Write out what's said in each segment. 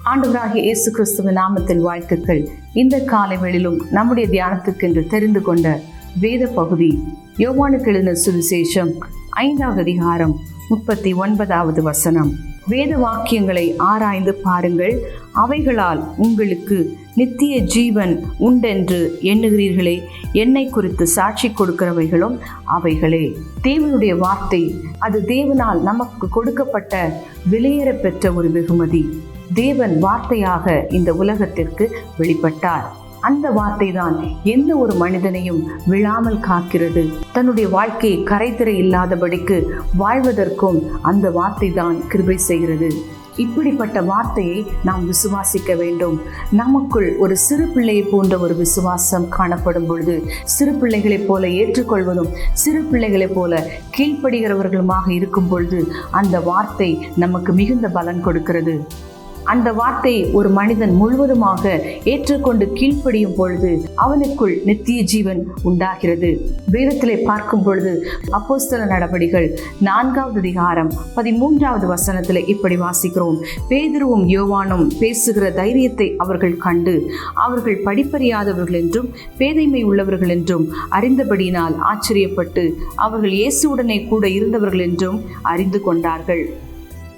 ஆண்டவராகிய இயேசு கிறிஸ்துவின் நாமத்தில் வாழ்த்துக்கள். இந்த காலை வேளையிலும் நம்முடைய தியானத்துக்கு என்று தெரிந்து கொண்ட வேத பகுதி யோவானுக்கு எழுதின சுவிசேஷம் 5வது அதிகாரம் 39வது வசனம். வேத வாக்கியங்களை ஆராய்ந்து பாருங்கள், அவைகளால் உங்களுக்கு நித்திய ஜீவன் உண்டென்று எண்ணுகிறீர்களே, என்னை குறித்து சாட்சி கொடுக்கிறவைகளும் அவைகளே. தேவனுடைய வார்த்தை அது தேவனால் நமக்கு கொடுக்கப்பட்ட விலையேற பெற்ற ஒரு வெகுமதி. தேவன் வார்த்தையாக இந்த உலகத்திற்கு வெளிப்பட்டார். அந்த வார்த்தை தான் எந்த ஒரு மனிதனையும் விழாமல் காக்கிறது. தன்னுடைய வாழ்க்கையை கரைதிரை இல்லாதபடிக்கு வாழ்வதற்கும் அந்த வார்த்தை தான் கிருபை செய்கிறது. இப்படிப்பட்ட வார்த்தையை நாம் விசுவாசிக்க வேண்டும். நமக்குள் ஒரு சிறு பிள்ளையை போன்ற ஒரு விசுவாசம் காணப்படும் பொழுது, சிறு பிள்ளைகளைப் போல ஏற்றுக்கொள்வதும் சிறு பிள்ளைகளைப் போல கீழ்ப்படுகிறவர்களுமாக இருக்கும் பொழுது அந்த வார்த்தை நமக்கு மிகுந்த பலன் கொடுக்கிறது. அந்த வார்த்தையை ஒரு மனிதன் முழுவதுமாக ஏற்றுக்கொண்டு கீழ்ப்படியும் பொழுது அவனுக்குள் நித்திய ஜீவன் உண்டாகிறது. வேதத்திலே பார்க்கும் பொழுது அப்போஸ்தல நடபடிகள் 4வது அதிகாரம் 13வது வசனத்திலே இப்படி வாசிக்கிறோம். பேதுருவும் யோவானும் பேசுகிற தைரியத்தை அவர்கள் கண்டு அவர்கள் படிப்பறியாதவர்கள் என்றும் பேதைமை உள்ளவர்கள் என்றும் அறிந்தபடியினால் ஆச்சரியப்பட்டு அவர்கள் இயேசுவுடனே கூட இருந்தவர்கள் என்றும் அறிந்து கொண்டார்கள்.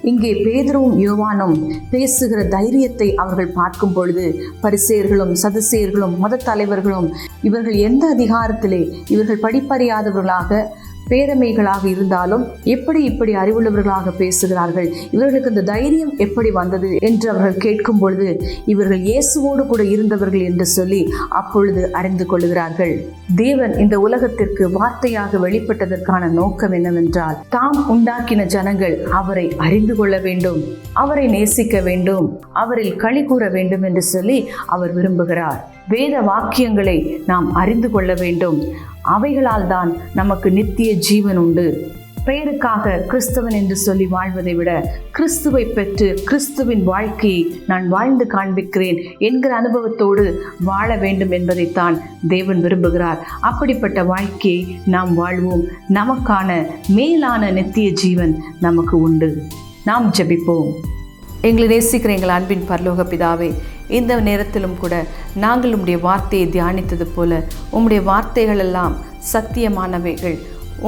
இங்கே பேதுருவும் யோவானும் பேசுகிற தைரியத்தை அவர்கள் பார்க்கும் பொழுது பரிசேயர்களும் சதுசேயர்களும் மத தலைவர்களும் இவர்கள் எந்த அதிகாரத்திலே இவர்கள் படிப்பறியாதவர்களாக பேதமைகளாக இருந்தாலும் எப்படி இப்படி அறிவுள்ளவர்களாக பேசுகிறார்கள், இவர்களுக்கு இந்த தைரியம் எப்படி வந்தது என்று அவர்கள் கேட்கும் பொழுது இவர்கள் இயேசுவோடு கூட இருந்தவர்கள் என்று சொல்லி அப்பொழுது அறிந்து கொள்கிறார்கள். தேவன் இந்த உலகத்திற்கு வார்த்தையாக வெளிப்பட்டதற்கான நோக்கம் என்னவென்றால், தாம் உண்டாக்கின ஜனங்கள் அவரை அறிந்து கொள்ள வேண்டும், அவரை நேசிக்க வேண்டும், அவரில் களி கூற வேண்டும் என்று சொல்லி அவர் விரும்புகிறார். வேத வாக்கியங்களை நாம் அறிந்து கொள்ள வேண்டும். அவைகளால் தான் நமக்கு நித்திய ஜீவன் உண்டு. பெயருக்காக கிறிஸ்தவன் என்று சொல்லி வாழ்வதை விட கிறிஸ்துவை பெற்று கிறிஸ்துவின் வாழ்க்கையை நான் வாழ்ந்து காண்பிக்கிறேன் என்கிற அனுபவத்தோடு வாழ வேண்டும் என்பதைத்தான் தேவன் விரும்புகிறார். அப்படிப்பட்ட வாழ்க்கையை நாம் வாழ்வோம். நமக்கான மேலான நித்திய ஜீவன் நமக்கு உண்டு. நாம் ஜெபிப்போம். எங்களை நேசிக்கிற எங்கள் அன்பின் பரலோக பிதாவே, இந்த நேரத்திலும் கூட நாங்கள் உம்முடைய வார்த்தையை தியானித்தது போல உம்முடைய வார்த்தைகள் எல்லாம் சத்தியமானவைகள்.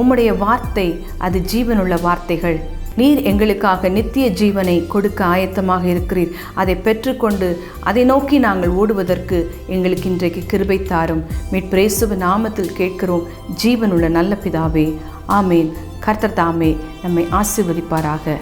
உம்முடைய வார்த்தை அது ஜீவனுள்ள வார்த்தைகள். நீர் எங்களுக்காக நித்திய ஜீவனை கொடுக்க ஆயத்தமாக இருக்கிறீர். அதை பெற்றுக்கொண்டு அதை நோக்கி நாங்கள் ஓடுவதற்கு எங்களுக்கு இன்றைக்கு கிருபை தாரும். மீட்பர் இயேசுவின் நாமத்தில் கேட்கிறோம் ஜீவனுள்ள நல்ல பிதாவே, ஆமேன். கர்த்தர் தாமே நம்மை ஆசீர்வதிப்பாராக.